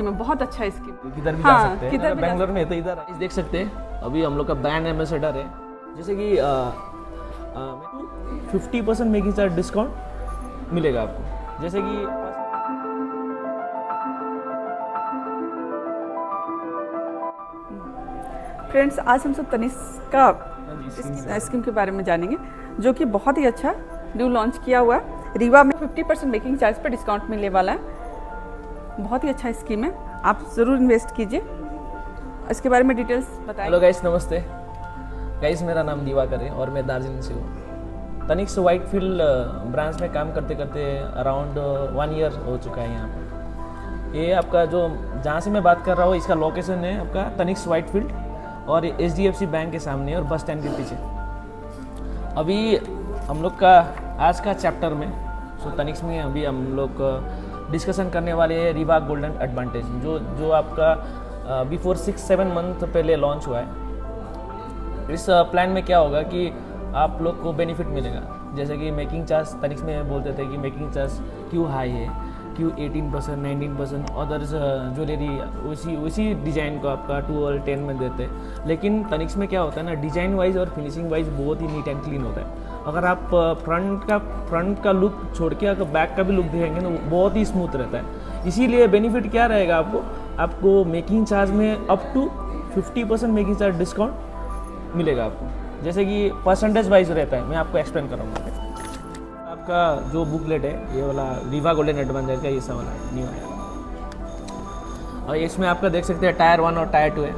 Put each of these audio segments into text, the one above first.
Scheme है, बहुत अच्छा स्कीम। किधर भी हाँ, जा सकते हैं, किधर भी जा बेंगलोर में है तो इधर इस देख सकते हैं। अभी हम लोग का ब्रांड एम्बेसडर है, जैसे कि 50% मेकिंग चार्ज डिस्काउंट मिलेगा आपको। जैसे कि फ्रेंड्स, आज हम सब तनिष्का स्कीम के बारे में जानेंगे, जो कि बहुत ही अच्छा न्यू लॉन्च किया हुआ है। रीवा में 50% मेकिंग चार्ज पर डिस्काउंट मिलने वाला है। बहुत ही अच्छा स्कीम है, आप ज़रूर इन्वेस्ट कीजिए। इसके बारे में डिटेल्स बताएं। हेलो गाइस, नमस्ते गाइस, मेरा नाम दिवाकर है और मैं दार्जिलिंग से हूँ। तनिष्क व्हाइटफील्ड ब्रांच में काम करते करते अराउंड 1 ईयर हो चुका है यहाँ पर। ये आपका जो जहाँ से मैं बात कर रहा हूँ, इसका लोकेशन है आपका तनिष्क व्हाइटफील्ड और HDFC बैंक के सामने और बस स्टैंड के पीछे। अभी हम लोग का आज का चैप्टर में तनिष्क में अभी हम लोग डिस्कशन करने वाले हैं रीवा गोल्डन एडवांटेज, जो आपका बिफोर 6-7 मंथ पहले लॉन्च हुआ है। इस प्लान में क्या होगा कि आप लोग को बेनिफिट मिलेगा, जैसे कि मेकिंग चार्ज तनिष्क में बोलते थे कि मेकिंग चार्ज क्यों हाई है, क्यों 18%, 19%, अदर्स ज्वेलरी उसी डिज़ाइन को आपका 2 और 10 में देते हैं। लेकिन तनिष्क में क्या होता है ना, डिज़ाइन वाइज और फिनिशिंग वाइज बहुत ही नीट एंड क्लीन होता है। अगर आप फ्रंट का लुक छोड़ के अगर बैक का भी लुक देखेंगे तो बहुत ही स्मूथ रहता है। इसीलिए बेनिफिट क्या रहेगा आपको मेकिंग चार्ज में up to 50% making charge discount मिलेगा आपको। जैसे कि परसेंटेज वाइज रहता है, मैं आपको एक्सप्लेन करूँगा। आपका जो बुकलेट है ये वाला रीवा गोल्डन एडवांटेज का ये सब वाला न्यू है, और इसमें आपका देख सकते हैं टायर 1 और टायर 2 है।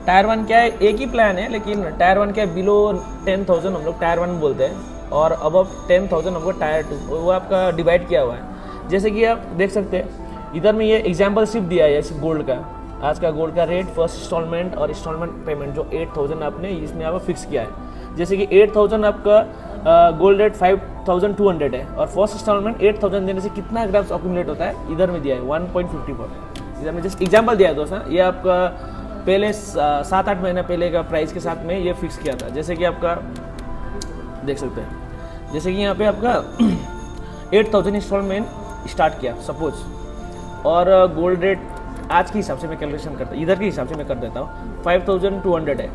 टायर 1 क्या है, एक ही प्लान है, लेकिन टायर 1 क्या है, बिलो 10,000 हम लोग टायर 1 बोलते हैं और अबव 10,000 हमको टायर 2, वो आपका डिवाइड किया हुआ है। जैसे कि आप देख सकते हैं इधर में ये एग्जाम्पल सिर्फ दिया है इस गोल्ड का। आज का गोल्ड का रेट फर्स्ट इंस्टॉलमेंट और इंस्टॉलमेंट पेमेंट जो 8,000 आपने इसमें आपको फिक्स किया है। जैसे कि 8,000 आपका गोल्ड रेट 5,200 है और फर्स्ट इंस्टॉलमेंट 8,000 देने से कितना ग्राम्स अक्यूमुलेट होता है इधर में दिया है 1.54। इधर में जस्ट एग्जाम्पल दिया है दोस्तों, ये आपका पहले 7-8 महीना पहले का प्राइस के साथ में ये फिक्स किया था। जैसे कि आपका देख सकते हैं, जैसे कि यहाँ पे आपका 8,000 इंस्टॉलमेंट स्टार्ट किया सपोज, और गोल्ड रेट आज के हिसाब से मैं कैलकुलेशन करता हूँ, इधर के हिसाब से मैं कर देता हूँ, 5,200 है।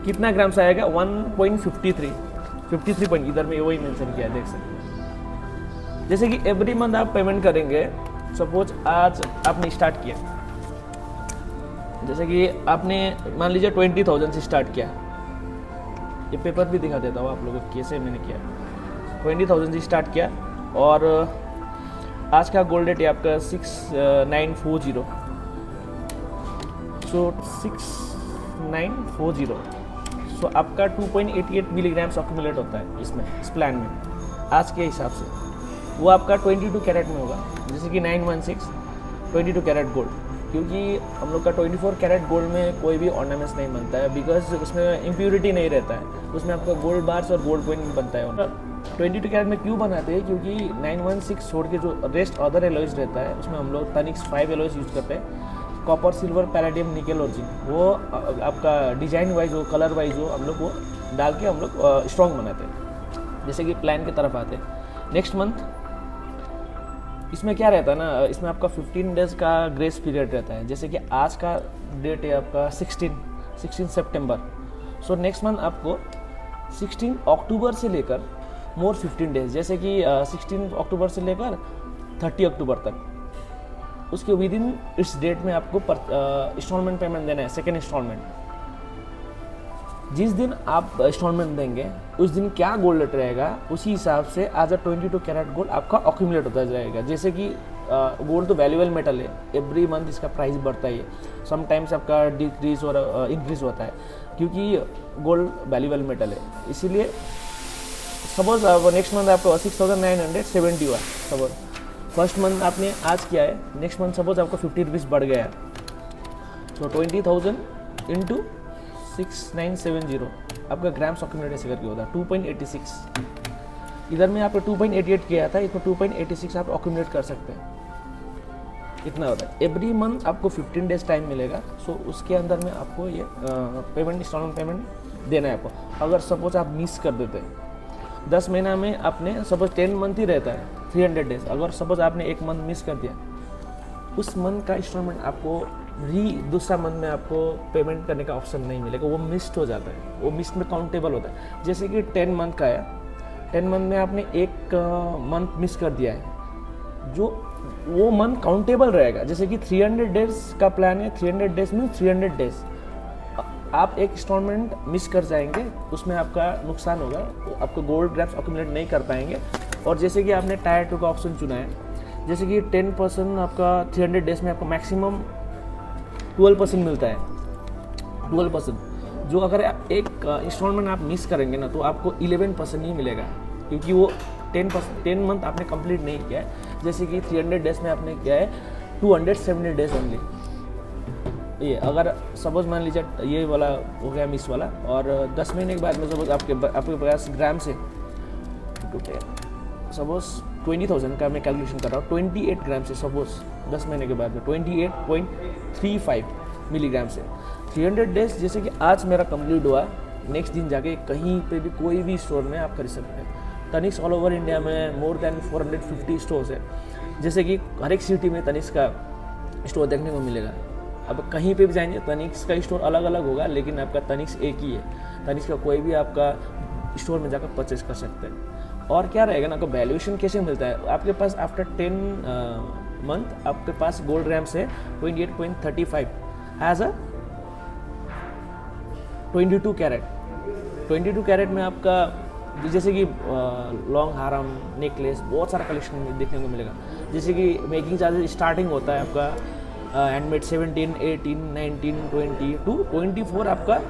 कितना ग्राम्स आएगा 1.53 पॉइंट, इधर में वही मेंशन किया है, देख सकते हैं। जैसे कि एवरी मंथ आप पेमेंट करेंगे, सपोज आज आपने स्टार्ट किया, जैसे कि आपने मान लीजिए 20,000 से स्टार्ट किया, ये पेपर भी दिखा देता हूँ आप लोगों को कैसे मैंने किया। 20,000 से स्टार्ट किया और आज का गोल्ड रेट है आपका 6,940, सो 6,940, सो आपका 2.88 मिलीग्राम्स अक्यूमुलेट होता है इसमें, इस प्लान में आज के हिसाब से। वो आपका 22 कैरेट में होगा, जैसे कि 916 22 कैरेट गोल्ड, क्योंकि हम लोग का 24 कैरेट गोल्ड में कोई भी ऑर्नामेंट्स नहीं बनता है, बिकॉज उसमें इम्प्योरिटी नहीं रहता है, उसमें आपका गोल्ड बार्स और गोल्ड कॉइन बनता है। 22 कैरेट में क्यों बनाते हैं, क्योंकि 916 छोड़ के जो रेस्ट अदर एलॉयज रहता है उसमें हम लोग तनिष्क 5 एलॉयज यूज़ करते हैं, कॉपर, सिल्वर, पैलेडियम, निकेल और जिंक। वो आपका डिज़ाइन वाइज हो, कलर वाइज हो, हम लोग वो डाल के हम लोग स्ट्रॉन्ग बनाते हैं। जैसे कि प्लान की तरफ आते हैं, नेक्स्ट मंथ इसमें क्या रहता है ना, इसमें आपका 15 डेज़ का ग्रेस पीरियड रहता है। जैसे कि आज का डेट है आपका 16 सितंबर, सो नेक्स्ट मंथ आपको 16 अक्टूबर से लेकर मोर 15 डेज, जैसे कि 16 अक्टूबर से लेकर 30 अक्टूबर तक, उसके विद इन इस डेट में आपको इंस्टॉलमेंट पेमेंट देना है, सेकेंड इंस्टॉलमेंट। जिस दिन आप इंस्टॉलमेंट देंगे उस दिन क्या गोल्ड रेट रहेगा, उसी हिसाब से एज अ 22 कैरेट गोल्ड आपका अक्यूमुलेट होता जाएगा। जैसे कि गोल्ड तो वैल्यूएबल मेटल है, एवरी मंथ इसका प्राइस बढ़ता ही है, समटाइम्स आपका डिक्रीज और इंक्रीज होता है, क्योंकि गोल्ड वैल्यूएबल मेटल है। इसीलिए सपोज नेक्स्ट मंथ आपको 6,970 हुआ, सपोज फर्स्ट मंथ आपने आज किया है, नेक्स्ट मंथ सपोज आपको 50 रुपीज़ बढ़ गया है, सो 20,000 इंटू 6,970 आपका ग्राम्स अक्यूमुलेट ऐसे करके होता है 2.86। इधर में आपको 2.88 किया था, इसमें 2.86 आप अक्यूमुलेट कर सकते हैं, इतना होता है। एवरी मंथ आपको 15 डेज टाइम मिलेगा, सो उसके अंदर में आपको ये पेमेंट, इंस्टॉलमेंट पेमेंट देना है आपको। अगर सपोज आप मिस कर देते हैं 10 महीना में, आपने सपोज 10 मंथ ही रहता है 300 डेज, अगर सपोज आपने एक मंथ मिस कर दिया उस मंथ का इंस्टॉलमेंट आपको दूसरा मंथ में आपको पेमेंट करने का ऑप्शन नहीं मिलेगा, वो मिस्ड हो जाता है, वो मिस्ड में काउंटेबल होता है। जैसे कि 10 मंथ का है, 10 मंथ में आपने एक मंथ मिस कर दिया है, जो वो मंथ काउंटेबल रहेगा। जैसे कि 300 डेज का प्लान है, 300 डेज में 300 डेज आप एक इंस्टॉलमेंट मिस कर जाएंगे, उसमें आपका नुकसान होगा, आपको गोल्ड ग्रैप्स अक्यूमुलेट नहीं कर पाएंगे। और जैसे कि आपने टायर 2 का ऑप्शन चुना है, जैसे कि 10% आपका 300 डेज में आपको मैक्सिमम 12% मिलता है, 12%। जो अगर एक इंस्टॉलमेंट आप मिस करेंगे ना, तो आपको 11% ही मिलेगा, क्योंकि वो 10 मंथ आपने कंप्लीट नहीं किया है। जैसे कि 300 डेज में आपने किया है 270 डेज ओनली। ये अगर सपोज मान लीजिए ये वाला हो गया मिस वाला, और 10 महीने के बाद में सपोज आपके पास ग्राम से सपोज 20,000 का मैं कैलकुलेशन कर रहा हूँ, 28 ग्राम से सपोज 10 महीने के बाद में 28.35 मिलीग्राम से 300 डेज। जैसे कि आज मेरा कंप्लीट हुआ, नेक्स्ट दिन जाके कहीं पे भी कोई भी स्टोर में आप खरीद सकते हैं। तनिष्क ऑल ओवर इंडिया में मोर देन 450 स्टोर्स है। जैसे कि हर एक सिटी में तनिष्क का स्टोर देखने को मिलेगा। अब कहीं पे भी जाएंगे तनिष्क का स्टोर अलग अलग होगा, लेकिन आपका तनिष्क एक ही है। तनिष्क का कोई भी आपका स्टोर में जाकर परचेज कर सकते हैं। और क्या रहेगा ना, आपको वैल्यूएशन कैसे मिलता है, आपके पास आफ्टर 10 मंथ आपके पास गोल्ड ग्राम्स है 28.35 एज अ 22 कैरेट। 22 कैरेट में आपका जैसे कि लॉन्ग हारम, नेकलेस, बहुत सारा कलेक्शन देखने को मिलेगा। जैसे कि मेकिंग चार्जेस स्टार्टिंग होता है आपका हैंडमेड 17, 18, 19, 20 टू 24 आपका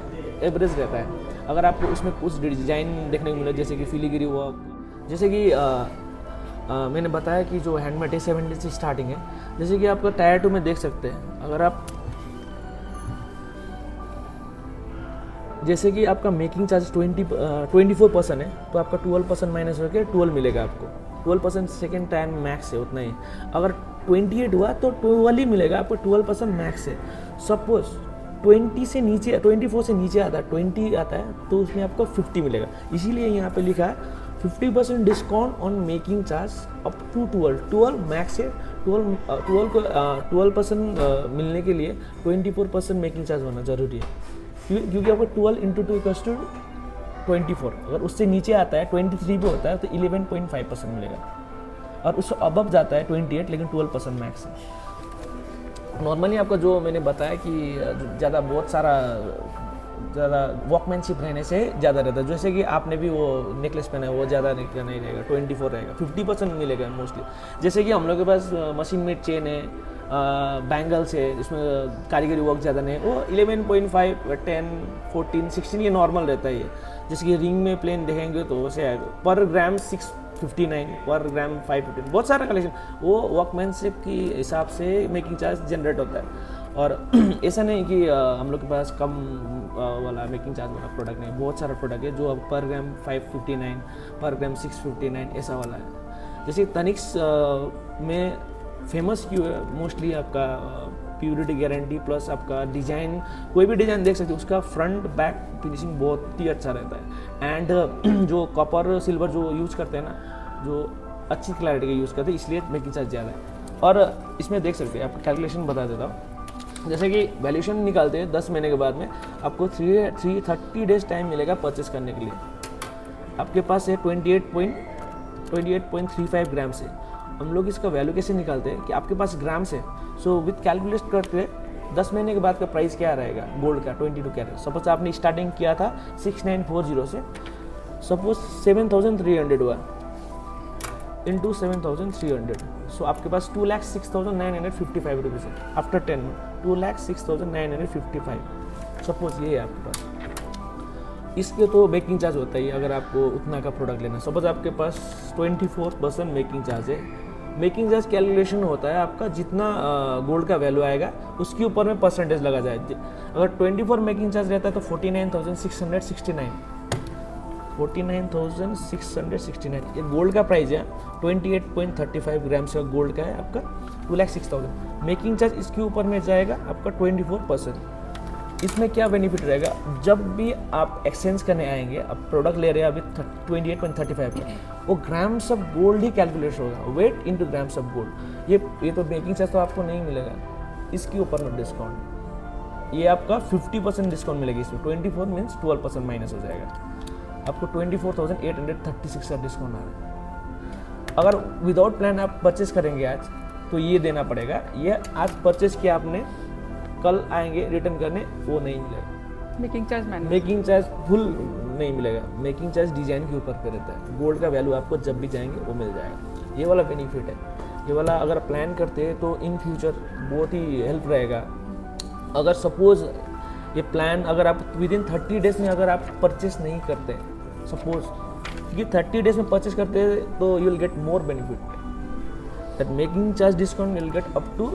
एवरेज रहता है। अगर आपको उसमें कुछ डिज़ाइन देखने को मिले, जैसे कि फिलीगिरी वर्क, जैसे कि मैंने बताया कि जो हैंडमेड है 70 से स्टार्टिंग है। जैसे कि आपका टायर 2 में देख सकते हैं, अगर आप जैसे कि आपका मेकिंग चार्ज 24% है, तो आपका 12% माइनस होकर 12 मिलेगा आपको। 12% सेकेंड टाइम मैक्स है, उतना ही। अगर 28 हुआ तो 12 ही मिलेगा आपको, 12% मैक्स है। सपोज 20 से नीचे, 24 से नीचे आता है, 20 आता है, तो उसमें आपको 50 मिलेगा। इसीलिए यहाँ पे लिखा है 50% discount on making charge up to 12 max है। 12% मिलने के लिए 24% मेकिंग चार्ज होना जरूरी है, क्योंकि आपको 12 × 2 = 24। अगर उससे नीचे आता है 23 पे होता है तो 11.5% मिलेगा, और उससे अबव जाता है 28, लेकिन 12% मैक्स है। नॉर्मली आपका जो मैंने बताया कि ज़्यादा बहुत सारा ज़्यादा वर्कमैनशिप रहने से ज़्यादा रहता है। जैसे कि आपने भी वो नेकलेस पहना है, वो ज़्यादा नहीं रहेगा, 24 रहेगा, 50% मिलेगा मोस्टली। जैसे कि हम लोग के पास मशीन मेड चेन है, बैंगल्स है, इसमें कारीगरी वर्क ज़्यादा नहीं है, वो 11.5, 10, 14, 16 ये नॉर्मल रहता है। ये जैसे कि रिंग में प्लेन देखेंगे तो वैसे आएगा, पर ग्राम 659, पर ग्राम 515, बहुत सारा कलेक्शन, वो वर्कमैनशिप की हिसाब से मेकिंग चार्ज जनरेट होता है। और ऐसा नहीं कि हम लोग के पास कम वाला मेकिंग चार्ज वाला प्रोडक्ट नहीं, बहुत सारा प्रोडक्ट है जो पर ग्राम 559, पर ग्राम 659 ऐसा वाला है। जैसे तनिष्क में फेमस क्यों है, मोस्टली आपका प्योरिटी गारंटी प्लस आपका डिज़ाइन, कोई भी डिज़ाइन देख सकते हो, उसका फ्रंट बैक फिनिशिंग बहुत ही अच्छा रहता है। एंड जो कॉपर सिल्वर जो यूज़ करते हैं ना, जो अच्छी क्लैरिटी का यूज़ करते हैं, इसलिए मेकिंग चार्ज ज़्यादा है। और इसमें देख सकते हैं, आपको कैलकुलेशन बता देता हूँ। जैसे कि वैल्यूएशन निकालते हैं 10 महीने के बाद में, आपको 30 डेज टाइम मिलेगा परचेस करने के लिए। आपके पास है 28.35 ग्राम से। हम लोग इसका वैल्यू कैसे निकालते हैं कि आपके पास ग्राम से, सो विथ कैलकुलेट करते हैं 10 महीने के बाद का प्राइस क्या रहेगा गोल्ड का 22 कैरेट। सपोज आपने स्टार्टिंग किया था 6940 से, सपोज 7300 हुआ इंटू 7300, सो आपके पास 2,06,955 रुपीज़ है आफ्टर 10, 2,06,955 सपोज ये है आपके पास। इसके तो मेकिंग चार्ज होता ही, अगर आपको उतना का प्रोडक्ट लेना। सपोज आपके पास 24% मेकिंग चार्ज है। मेकिंग चार्ज कैलकुलेशन होता है आपका जितना गोल्ड का वैल्यू आएगा उसके ऊपर में परसेंटेज लगा जाए। अगर 24 मेकिंग चार्ज रहता है तो 49,669, 49,669 ये गोल्ड का प्राइस है। 28.35 ग्राम्स का गोल्ड का है आपका 2,06,000। मेकिंग चार्ज इसके ऊपर में जाएगा आपका 24%। इसमें क्या बेनिफिट रहेगा, जब भी आप एक्सचेंज करने आएंगे, आप प्रोडक्ट ले रहे हैं अभी 28.35 पे, वो ग्राम्स ऑफ गोल्ड ही कैलकुलेट होगा, weight into grams of gold. ये तो मेकिंग चार्ज तो आपको नहीं मिलेगा, इसके ऊपर में डिस्काउंट, ये आपका 50% डिस्काउंट मिलेगी इसमें। 24 मीन्स 12% माइनस हो जाएगा, आपको 24,836 का डिस्काउंट आ रहा है। अगर विदाउट प्लान आप परचेस करेंगे आज, तो ये देना पड़ेगा। ये आज परचेस किया आपने, कल आएंगे रिटर्न करने, वो नहीं मिलेगा। Making charge making charge full नहीं मिलेगा, मेकिंग चार्ज डिजाइन के ऊपर पे रहता है। गोल्ड का वैल्यू आपको जब भी जाएंगे वो मिल जाएगा, ये वाला बेनिफिट है। ये वाला अगर प्लान करते हैं तो इन फ्यूचर बहुत ही हेल्प रहेगा। अगर सपोज ये प्लान अगर आप विदिन 30 डेज में अगर आप परचेस नहीं करते, सपोज कि 30 डेज में परचेस करते हैं, तो you will get more benefit, that making charge discount will get up to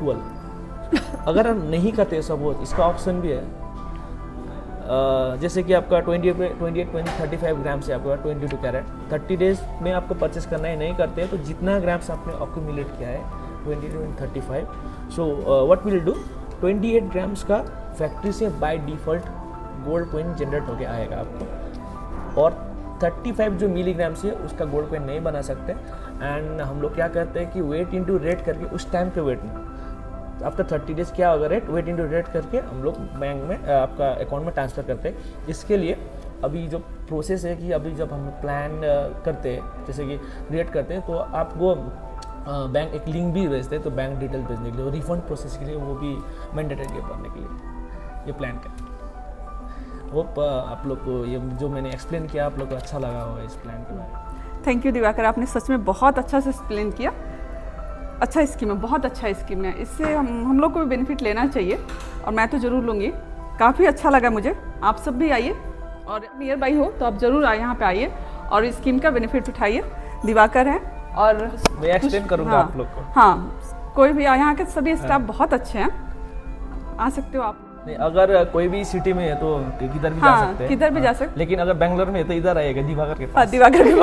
12। अगर हम नहीं करते सपोज, इसका ऑप्शन भी है, जैसे कि आपका 28.35 ग्राम से आपका 22 कैरेट 30 डेज में आपको परचेस करना है, नहीं करते तो जितना ग्राम्स आपने अक्यूमुलेट किया है 22.35, so what will do, 28 grams का फैक्ट्री से by default gold coin generate होके आएगा आपको, और 35 जो मिलीग्राम से उसका गोल्ड कॉइन नहीं बना सकते। एंड हम लोग क्या करते हैं कि वेट इनटू रेट करके, उस टाइम के वेट में आफ्टर 30 डेज क्या होगा रेट, वेट इनटू रेट करके हम लोग बैंक में आपका अकाउंट में ट्रांसफ़र करते हैं। इसके लिए अभी जो प्रोसेस है कि अभी जब हम प्लान करते हैं, जैसे कि क्रिएट करते हैं, तो आपको बैंक एक लिंक भी भेजते हैं, तो बैंक डिटेल भेजने के लिए, रिफंड प्रोसेस के लिए वो भी मैंडेटरी है करने के लिए ये प्लान का। होप आप लोग को ये जो मैंने एक्सप्लेन किया आप लोग को अच्छा लगा होगा इस प्लान के बारे में। थैंक यू दिवाकर, आपने सच में बहुत अच्छा से एक्सप्लेन किया। अच्छा स्कीम है, बहुत अच्छा स्कीम है, इससे हम लोग को भी बेनिफिट लेना चाहिए, और मैं तो ज़रूर लूँगी। काफ़ी अच्छा लगा मुझे। आप सब भी आइए, और नियर बाई हो तो आप ज़रूर यहाँ पे आइए और इस स्कीम का बेनिफिट उठाइए। दिवाकर है और मैं एक्सप्लेन करूँगा हाँ, आप लोग को। हाँ, कोई भी यहाँ के सभी स्टाफ बहुत अच्छे हैं, आ सकते हो आप। नहीं, अगर कोई भी सिटी में है तो किधर भी जा सकते हैं, किधर भी जा सकते, लेकिन अगर बेंगलोर में है तो इधर आएगा दिवाकर के पास। दिवाकर के पास।